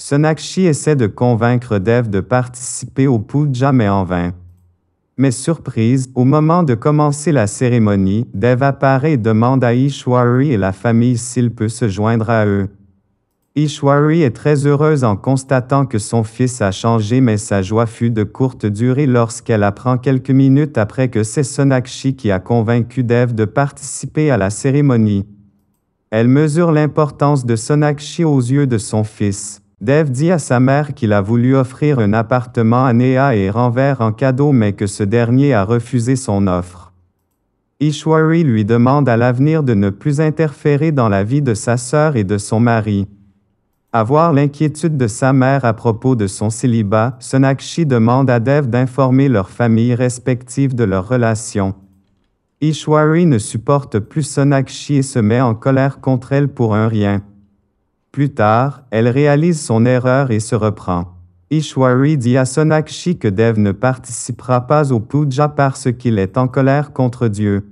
Sonakshi essaie de convaincre Dev de participer au puja mais en vain. Mais surprise, au moment de commencer la cérémonie, Dev apparaît et demande à Ishwari et la famille s'il peut se joindre à eux. Ishwari est très heureuse en constatant que son fils a changé, mais sa joie fut de courte durée lorsqu'elle apprend quelques minutes après que c'est Sonakshi qui a convaincu Dev de participer à la cérémonie. Elle mesure l'importance de Sonakshi aux yeux de son fils. Dev dit à sa mère qu'il a voulu offrir un appartement à Neha et Ranver en cadeau mais que ce dernier a refusé son offre. Ishwari lui demande à l'avenir de ne plus interférer dans la vie de sa sœur et de son mari. À voir l'inquiétude de sa mère à propos de son célibat, Sonakshi demande à Dev d'informer leurs familles respectives de leur relation. Ishwari ne supporte plus Sonakshi et se met en colère contre elle pour un rien. Plus tard, elle réalise son erreur et se reprend. Ishwari dit à Sonakshi que Dev ne participera pas au puja parce qu'il est en colère contre Dieu.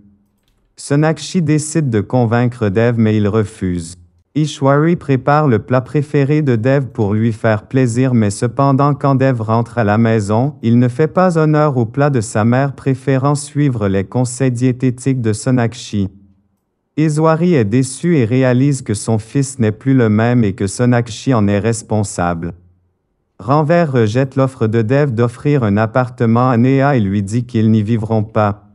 Sonakshi décide de convaincre Dev mais il refuse. Ishwari prépare le plat préféré de Dev pour lui faire plaisir mais cependant quand Dev rentre à la maison, il ne fait pas honneur au plat de sa mère préférant suivre les conseils diététiques de Sonakshi. Ishwari est déçu et réalise que son fils n'est plus le même et que Sonakshi en est responsable. Ranver rejette l'offre de Dev d'offrir un appartement à Neha et lui dit qu'ils n'y vivront pas.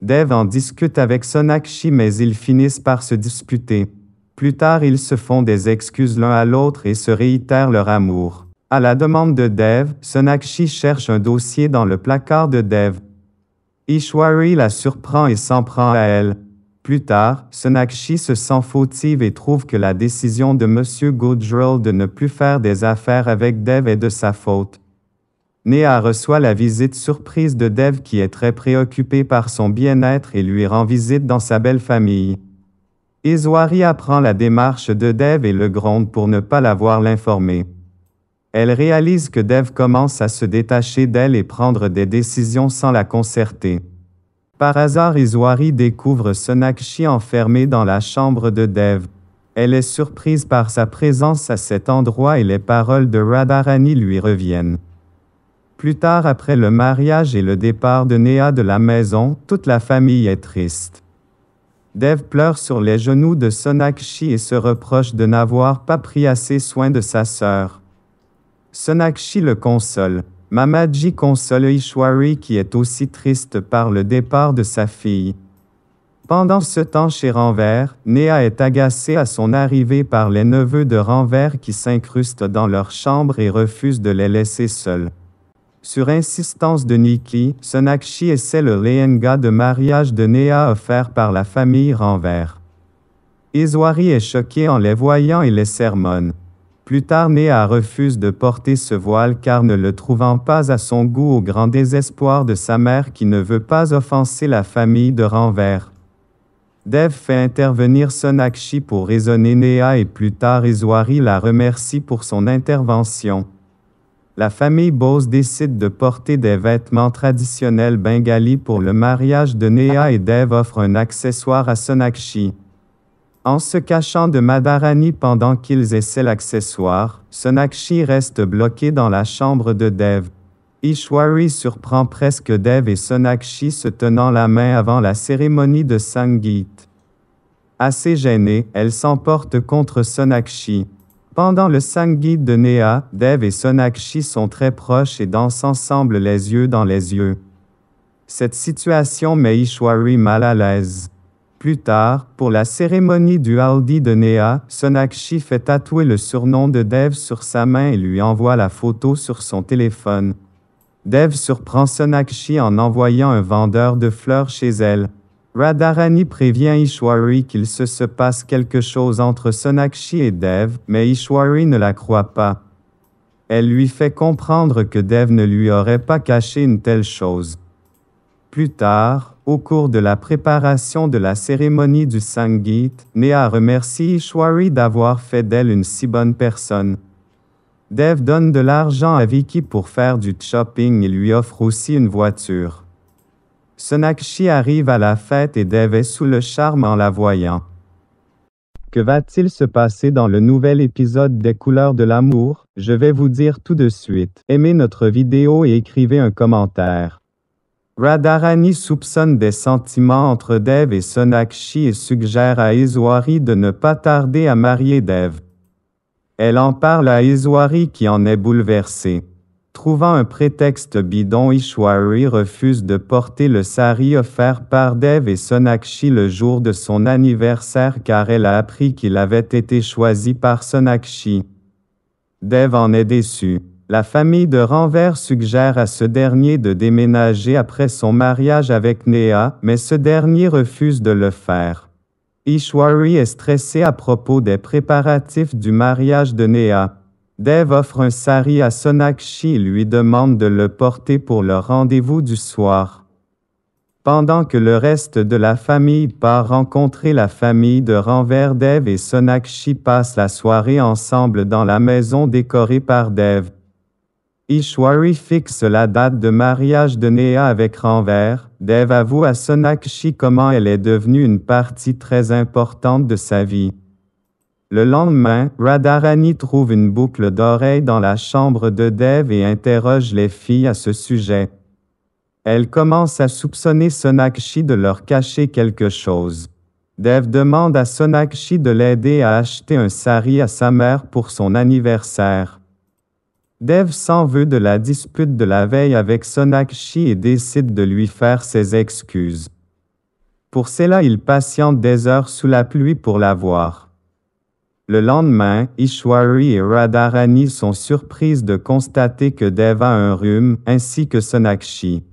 Dev en discute avec Sonakshi mais ils finissent par se disputer. Plus tard, ils se font des excuses l'un à l'autre et se réitèrent leur amour. À la demande de Dev, Sonakshi cherche un dossier dans le placard de Dev. Ishwari la surprend et s'en prend à elle. Plus tard, Sonakshi se sent fautive et trouve que la décision de M. Gujral de ne plus faire des affaires avec Dev est de sa faute. Neha reçoit la visite surprise de Dev qui est très préoccupé par son bien-être et lui rend visite dans sa belle famille. Ishwari apprend la démarche de Dev et le gronde pour ne pas l'avoir l'informé. Elle réalise que Dev commence à se détacher d'elle et prendre des décisions sans la concerter. Par hasard, Ishwari découvre Sonakshi enfermée dans la chambre de Dev. Elle est surprise par sa présence à cet endroit et les paroles de Radharani lui reviennent. Plus tard, après le mariage et le départ de Neha de la maison, toute la famille est triste. Dev pleure sur les genoux de Sonakshi et se reproche de n'avoir pas pris assez soin de sa sœur. Sonakshi le console. Mamaji console Ishwari qui est aussi triste par le départ de sa fille. Pendant ce temps chez Ranver, Neha est agacée à son arrivée par les neveux de Ranver qui s'incrustent dans leur chambre et refusent de les laisser seuls. Sur insistance de Nikki, Sonakshi essaie le lehenga de mariage de Neha offert par la famille Ranver. Ishwari est choqué en les voyant et les sermonne. Plus tard, Neha refuse de porter ce voile car ne le trouvant pas à son goût au grand désespoir de sa mère qui ne veut pas offenser la famille de Ranver. Dev fait intervenir Sonakshi pour raisonner Neha et plus tard Ishwari la remercie pour son intervention. La famille Bose décide de porter des vêtements traditionnels bengalis pour le mariage de Neha et Dev offre un accessoire à Sonakshi. En se cachant de Madharani pendant qu'ils essaient l'accessoire, Sonakshi reste bloqué dans la chambre de Dev. Ishwari surprend presque Dev et Sonakshi se tenant la main avant la cérémonie de Sangeet. Assez gênée, elle s'emporte contre Sonakshi. Pendant le Sangeet de Neha, Dev et Sonakshi sont très proches et dansent ensemble les yeux dans les yeux. Cette situation met Ishwari mal à l'aise. Plus tard, pour la cérémonie du haldi de Neha, Sonakshi fait tatouer le surnom de Dev sur sa main et lui envoie la photo sur son téléphone. Dev surprend Sonakshi en envoyant un vendeur de fleurs chez elle. Radharani prévient Ishwari qu'il se passe quelque chose entre Sonakshi et Dev, mais Ishwari ne la croit pas. Elle lui fait comprendre que Dev ne lui aurait pas caché une telle chose. Plus tard, au cours de la préparation de la cérémonie du Sangeet, Neha remercie Ishwari d'avoir fait d'elle une si bonne personne. Dev donne de l'argent à Vicky pour faire du shopping et lui offre aussi une voiture. Sonakshi arrive à la fête et Dev est sous le charme en la voyant. Que va-t-il se passer dans le nouvel épisode des Couleurs de l'amour? Je vais vous dire tout de suite. Aimez notre vidéo et écrivez un commentaire. Radharani soupçonne des sentiments entre Dev et Sonakshi et suggère à Ishwari de ne pas tarder à marier Dev. Elle en parle à Ishwari qui en est bouleversé. Trouvant un prétexte bidon, Ishwari refuse de porter le sari offert par Dev et Sonakshi le jour de son anniversaire car elle a appris qu'il avait été choisi par Sonakshi. Dev en est déçu. La famille de Ranver suggère à ce dernier de déménager après son mariage avec Neha, mais ce dernier refuse de le faire. Ishwari est stressé à propos des préparatifs du mariage de Neha. Dev offre un sari à Sonakshi et lui demande de le porter pour le rendez-vous du soir. Pendant que le reste de la famille part rencontrer la famille de Ranver, Dev et Sonakshi passent la soirée ensemble dans la maison décorée par Dev. Ishwari fixe la date de mariage de Neha avec Ranver. Dev avoue à Sonakshi comment elle est devenue une partie très importante de sa vie. Le lendemain, Radharani trouve une boucle d'oreille dans la chambre de Dev et interroge les filles à ce sujet. Elle commence à soupçonner Sonakshi de leur cacher quelque chose. Dev demande à Sonakshi de l'aider à acheter un sari à sa mère pour son anniversaire. Dev s'en veut de la dispute de la veille avec Sonakshi et décide de lui faire ses excuses. Pour cela, il patiente des heures sous la pluie pour la voir. Le lendemain, Ishwari et Radharani sont surprises de constater que Dev a un rhume, ainsi que Sonakshi.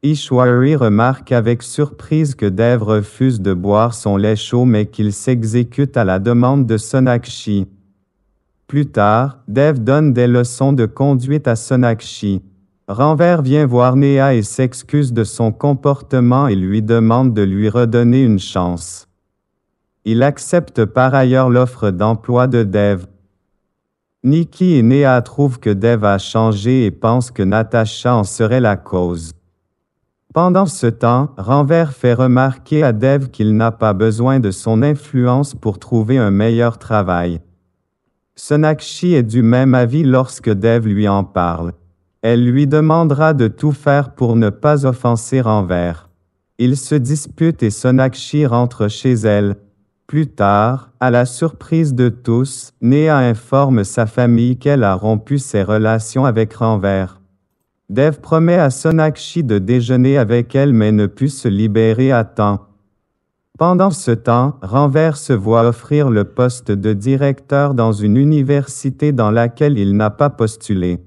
Ishwari remarque avec surprise que Dev refuse de boire son lait chaud mais qu'il s'exécute à la demande de Sonakshi. Plus tard, Dev donne des leçons de conduite à Sonakshi. Ranver vient voir Neha et s'excuse de son comportement et lui demande de lui redonner une chance. Il accepte par ailleurs l'offre d'emploi de Dev. Nikki et Neha trouvent que Dev a changé et pensent que Natasha en serait la cause. Pendant ce temps, Ranver fait remarquer à Dev qu'il n'a pas besoin de son influence pour trouver un meilleur travail. Sonakshi est du même avis lorsque Dev lui en parle. Elle lui demandera de tout faire pour ne pas offenser Ranver. Ils se disputent et Sonakshi rentre chez elle. Plus tard, à la surprise de tous, Neha informe sa famille qu'elle a rompu ses relations avec Ranver. Dev promet à Sonakshi de déjeuner avec elle mais ne put se libérer à temps. Pendant ce temps, Ranver se voit offrir le poste de directeur dans une université dans laquelle il n'a pas postulé.